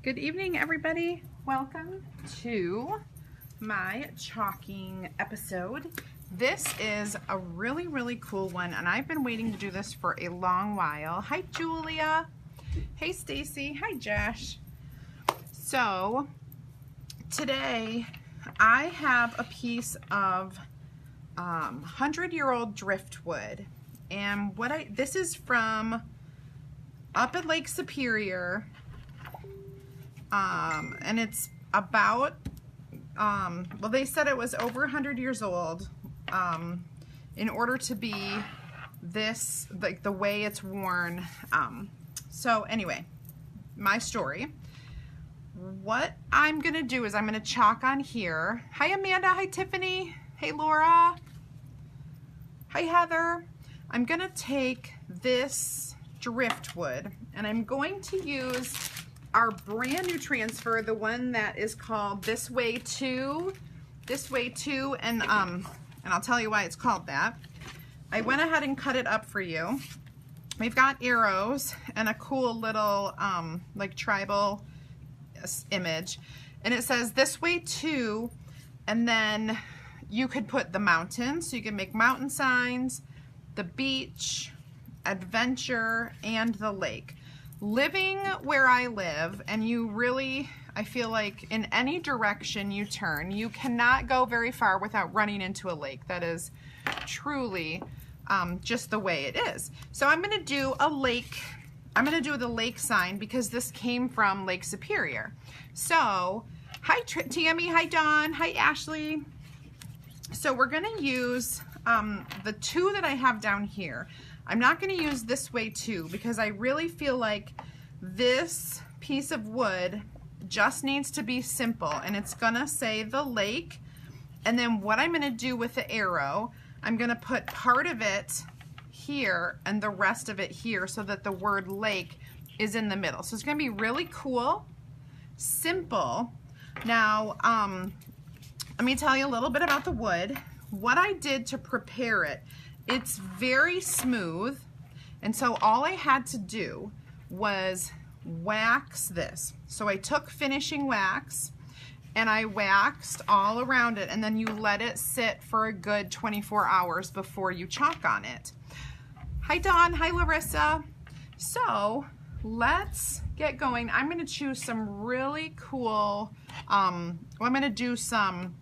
Good evening, everybody. Welcome to my chalking episode. This is a really cool one, and I've been waiting to do this for a long while. Hi, Julia. Hey, Stacy. Hi, Josh. So today I have a piece of 100-year-old driftwood, and this is from up at Lake Superior. And it's about, well, they said it was over 100 years old, in order to be this, like the way it's worn. So anyway, my story. What I'm gonna do is I'm gonna chalk on here. Hi, Amanda. Hi, Tiffany. Hey, Laura. Hi, Heather. I'm gonna take this driftwood and I'm going to use our brand new transfer, the one that is called This Way To, and I'll tell you why it's called that. I went ahead and cut it up for you. We've got arrows and a cool little like tribal image, and it says This Way To, and then you could put the mountains, so you can make mountain signs, the beach, adventure, and the lake. Living where I live, and you really, I feel like in any direction you turn, you cannot go very far without running into a lake. That is truly just the way it is. So I'm going to do a lake. I'm going to do the lake sign because this came from Lake Superior. So, hi Tammy, hi Dawn, hi Ashley. So we're going to use the two that I have down here. I'm not going to use This Way To because I really feel like this piece of wood just needs to be simple, and it's going to say the lake, and then what I'm going to do with the arrow, I'm going to put part of it here and the rest of it here so that the word lake is in the middle. So it's going to be really cool, simple. Now, let me tell you a little bit about the wood. What I did to prepare it. It's very smooth, and so all I had to do was wax this. So I took finishing wax and I waxed all around it, and then you let it sit for a good 24 hours before you chalk on it. Hi Dawn, hi Larissa. So let's get going. I'm going to choose some really cool, I'm going to do some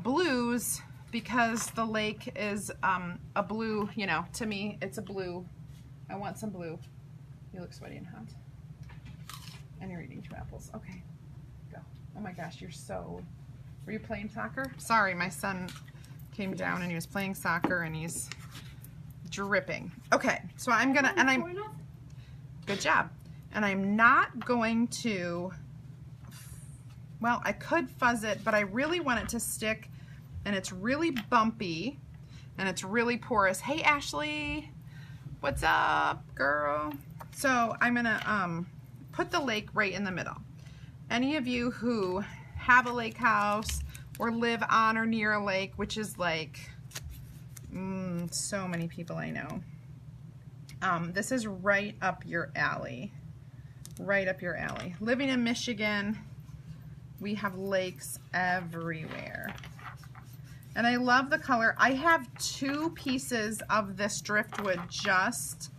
blues, because the lake is a blue, you know, to me, it's a blue. I want some blue. You look sweaty and hot. And you're eating 2 apples. Okay, go. Oh my gosh, were you playing soccer? Sorry, my son came down and he was playing soccer and he's dripping. Okay, so I'm gonna, good job. And I'm not going to, well, I could fuzz it, but I really want it to stick. And it's really bumpy, and it's really porous. Hey, Ashley, what's up, girl? So I'm gonna put the lake right in the middle. Any of you who have a lake house or live on or near a lake, which is like so many people I know, this is right up your alley, right up your alley. Living in Michigan, we have lakes everywhere. And I love the color. I have 2 pieces of this driftwood just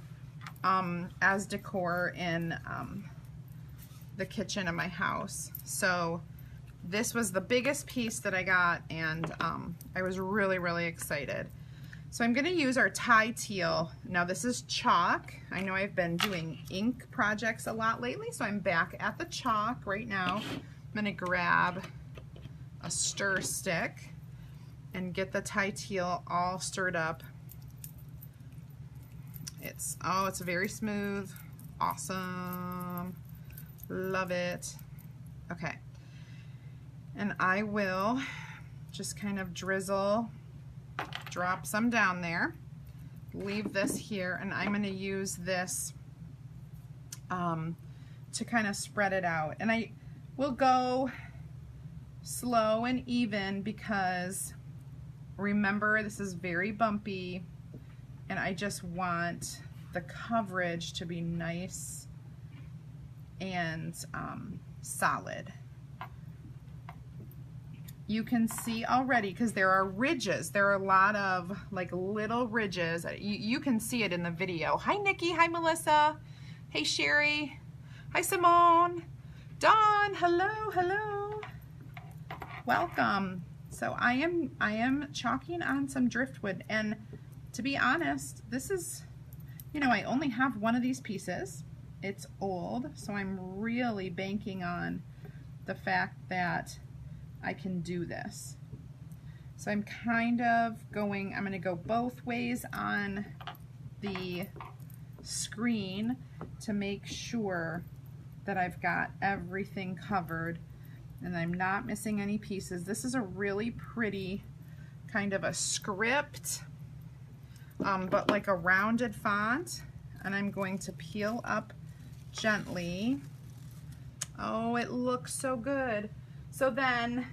as decor in the kitchen of my house. So this was the biggest piece that I got, and I was really excited. So I'm going to use our Thai Teal. Now this is chalk. I know I've been doing ink projects a lot lately, so I'm back at the chalk right now. I'm going to grab a stir stick and get the Thai Teal all stirred up. It's very smooth, awesome, love it. Okay, and I will just kind of drizzle, drop some down there, leave this here, and I'm gonna use this to kind of spread it out. And I will go slow and even because remember, this is very bumpy, and I just want the coverage to be nice and solid. You can see already, because there are ridges. There are a lot of like little ridges. You can see it in the video. Hi Nikki, hi Melissa, hey Sherry, hi Simone, Dawn, hello, hello. Welcome. So I am chalking on some driftwood, and to be honest, this is, you know, I only have one of these pieces. It's old, so I'm really banking on the fact that I can do this. So I'm kind of going, I'm going to go both ways on the screen to make sure that I've got everything covered and I'm not missing any pieces. This is a really pretty kind of a script, but like a rounded font, and I'm going to peel up gently. Oh, it looks so good. So then,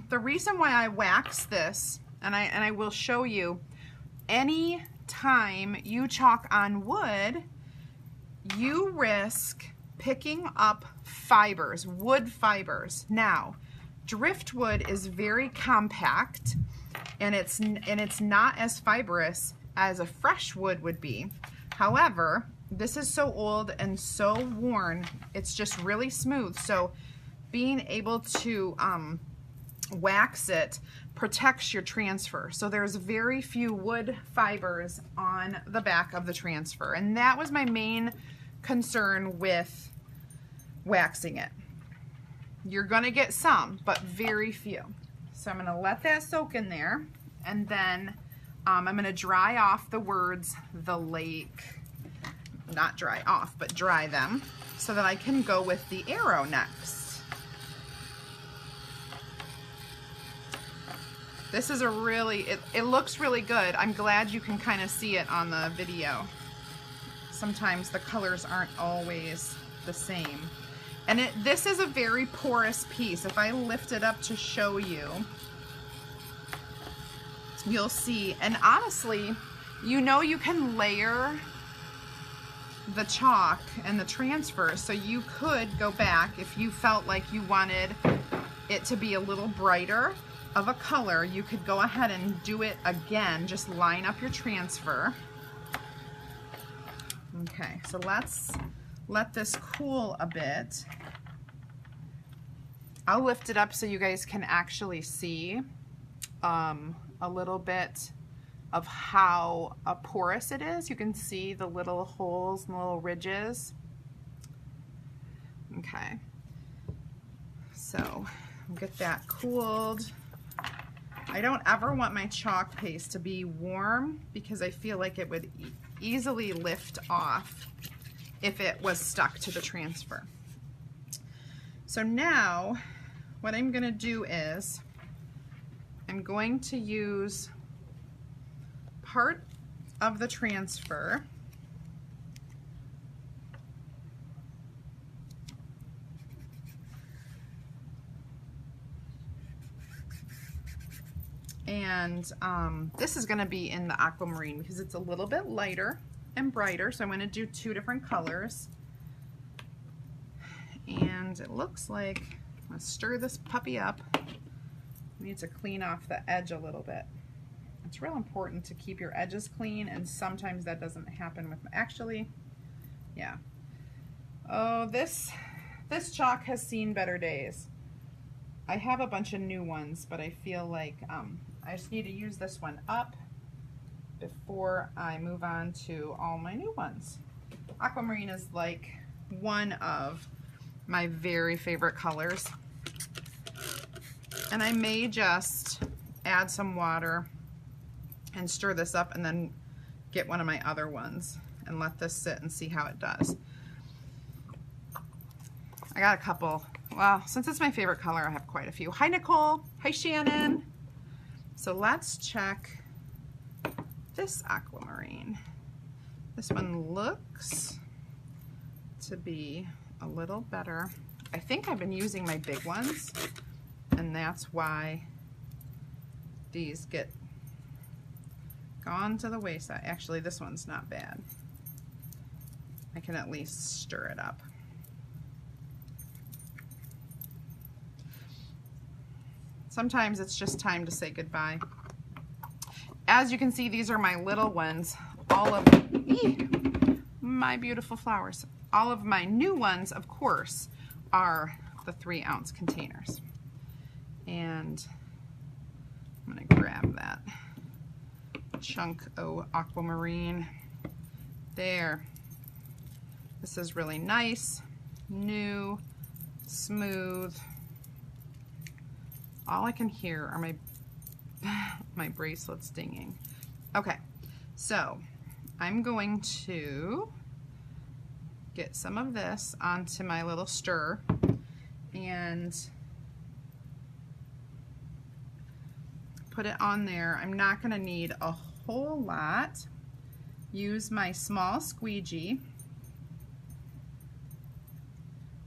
the reason why I wax this, and I will show you, any time you chalk on wood, you risk picking up fibers, wood fibers. Now, driftwood is very compact, and it's not as fibrous as a fresh wood would be. However, this is so old and so worn, it's just really smooth. So being able to wax it protects your transfer. So there's very few wood fibers on the back of the transfer. And that was my main concern with waxing it. You're gonna get some, but very few. So I'm gonna let that soak in there, and then I'm gonna dry off the words, the lake. Not dry off, but dry them, so that I can go with the arrow next. This is a really, it looks really good. I'm glad you can kind of see it on the video. Sometimes the colors aren't always the same. And this is a very porous piece. If I lift it up to show you, you'll see. And honestly, you know, you can layer the chalk and the transfer, so you could go back if you felt like you wanted it to be a little brighter of a color. You could go ahead and do it again. Just line up your transfer. Okay, so let's let this cool a bit. I'll lift it up so you guys can actually see a little bit of how porous it is. You can see the little holes and little ridges. Okay, so I'll get that cooled. I don't ever want my chalk paste to be warm because I feel like it would easily lift off if it was stuck to the transfer. So now what I'm going to do is I'm going to use part of the transfer and this is going to be in the aquamarine because it's a little bit lighter and brighter, so I'm going to do two different colors. And it looks like I'm going to stir this puppy up. I need to clean off the edge a little bit. It's real important to keep your edges clean, and sometimes that doesn't happen with, actually, yeah. Oh, this chalk has seen better days. I have a bunch of new ones, but I feel like I just need to use this one up before I move on to all my new ones. Aquamarine is like one of my very favorite colors. And I may just add some water and stir this up and then get one of my other ones and let this sit and see how it does. I got a couple. Well, since it's my favorite color, I have quite a few. Hi, Nicole. Hi, Shannon. So let's check this aquamarine. This one looks to be a little better. I think I've been using my big ones, and that's why these get gone to the wayside. Actually, this one's not bad. I can at least stir it up. Sometimes it's just time to say goodbye. As you can see, these are my little ones. All of my beautiful flowers. All of my new ones, of course, are the 3-ounce containers. And I'm gonna grab that chunk of aquamarine. There. This is really nice, new, smooth. All I can hear are my bracelets dinging. Okay, so I'm going to get some of this onto my little stir and put it on there. I'm not going to need a whole lot. Use my small squeegee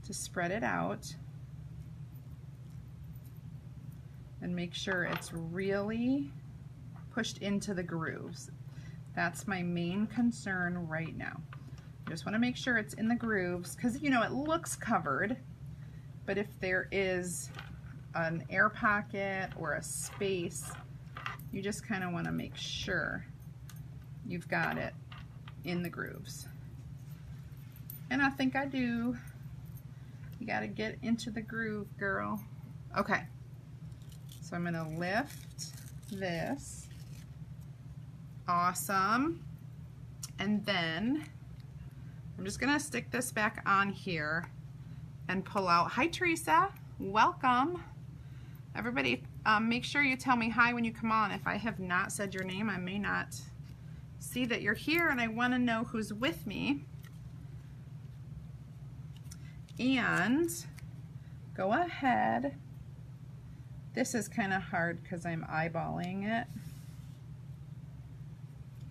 to spread it out and make sure it's really pushed into the grooves. That's my main concern right now. I just want to make sure it's in the grooves because, you know, it looks covered, but if there is an air pocket or a space, you just kind of want to make sure you've got it in the grooves. And I think I do. You got to get into the groove, girl. Okay, so I'm going to lift this. Awesome. And then I'm just going to stick this back on here and pull out. Hi, Teresa. Welcome. Everybody, make sure you tell me hi when you come on. If I have not said your name, I may not see that you're here, and I want to know who's with me. And go ahead. This is kind of hard because I'm eyeballing it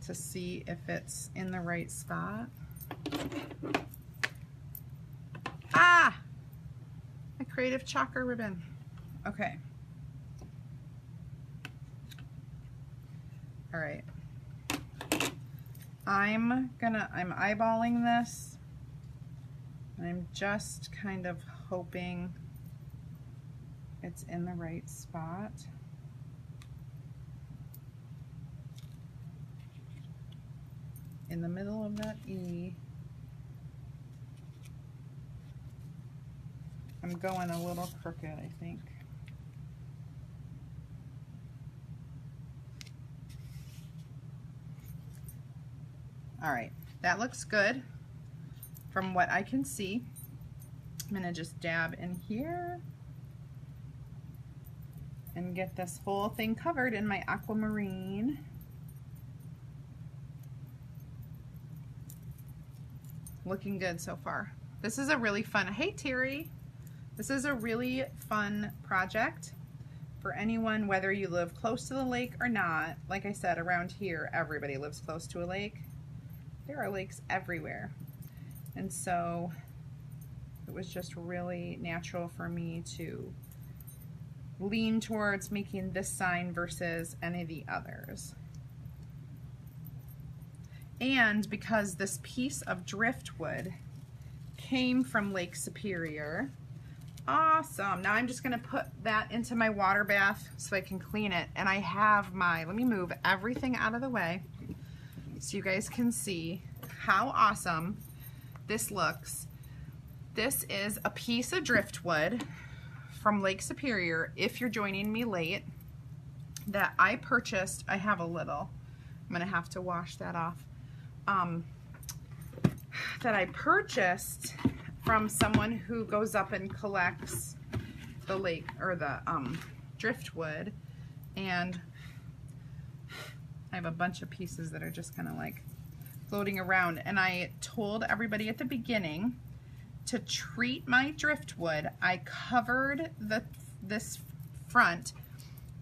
to see if it's in the right spot. Ah! My creative chakra ribbon. Okay. All right. I'm eyeballing this. I'm just kind of hoping it's in the right spot. In the middle of that E. I'm going a little crooked, I think. All right, that looks good from what I can see. I'm gonna just dab in here and get this whole thing covered in my aquamarine. Looking good so far. This is a really fun, hey Terry, this is a really fun project for anyone, whether you live close to the lake or not. Like I said, around here, everybody lives close to a lake. There are lakes everywhere. And so it was just really natural for me to lean towards making this sign versus any of the others. And because this piece of driftwood came from Lake Superior, awesome. Now I'm just gonna put that into my water bath so I can clean it. And I have my, let me move everything out of the way so you guys can see how awesome this looks. This is a piece of driftwood from Lake Superior, if you're joining me late, that I purchased. I have a little, I'm gonna have to wash that off, that I purchased from someone who goes up and collects the lake, or the driftwood, and I have a bunch of pieces that are just kind of like floating around. And I told everybody at the beginning to treat my driftwood. I covered this front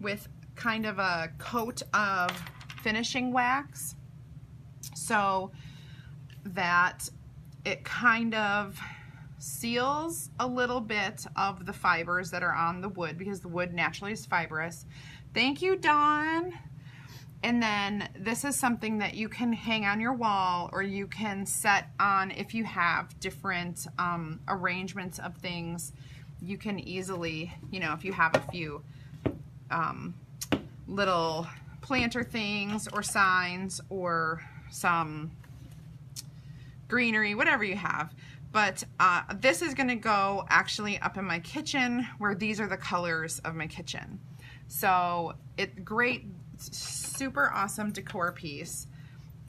with kind of a coat of finishing wax so that it kind of seals a little bit of the fibers that are on the wood, because the wood naturally is fibrous. Thank you, Dawn. And then this is something that you can hang on your wall, or you can set on if you have different arrangements of things. You can easily, you know, if you have a few little planter things or signs or some greenery, whatever you have. But this is gonna go actually up in my kitchen where these are the colors of my kitchen. So great, super awesome decor piece.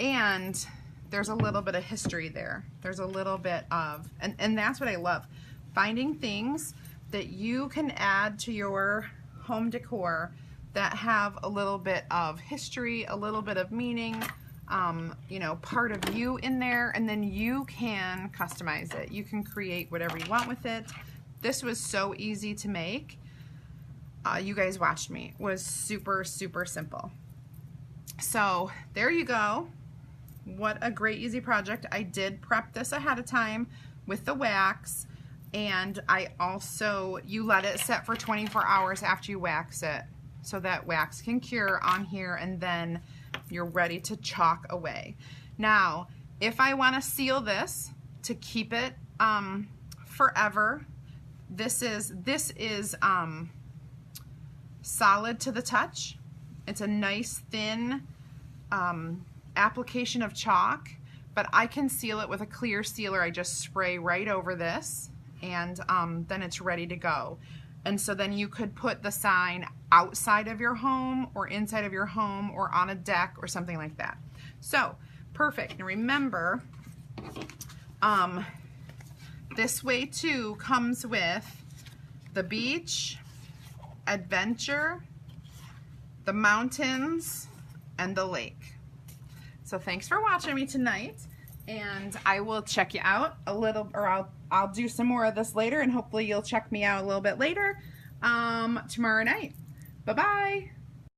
And there's a little bit of history there. There's a little bit of, and that's what I love. Finding things that you can add to your home decor that have a little bit of history, a little bit of meaning, you know, part of you in there, and then you can customize it. You can create whatever you want with it. This was so easy to make. You guys watched me. It was super, super simple. So there you go. What a great easy project. I did prep this ahead of time with the wax, and I also, you let it set for 24 hours after you wax it so that wax can cure on here, and then you're ready to chalk away. Now, if I want to seal this to keep it forever, this is solid to the touch. It's a nice thin application of chalk, but I can seal it with a clear sealer. I just spray right over this, and then it's ready to go. And so then you could put the sign outside of your home or inside of your home or on a deck or something like that. So perfect. And remember, This Way To comes with the beach, adventure, the mountains, and the lake. So thanks for watching me tonight, and I will check you out a little, or I'll do some more of this later, and hopefully you'll check me out a little bit later tomorrow night. Bye-bye.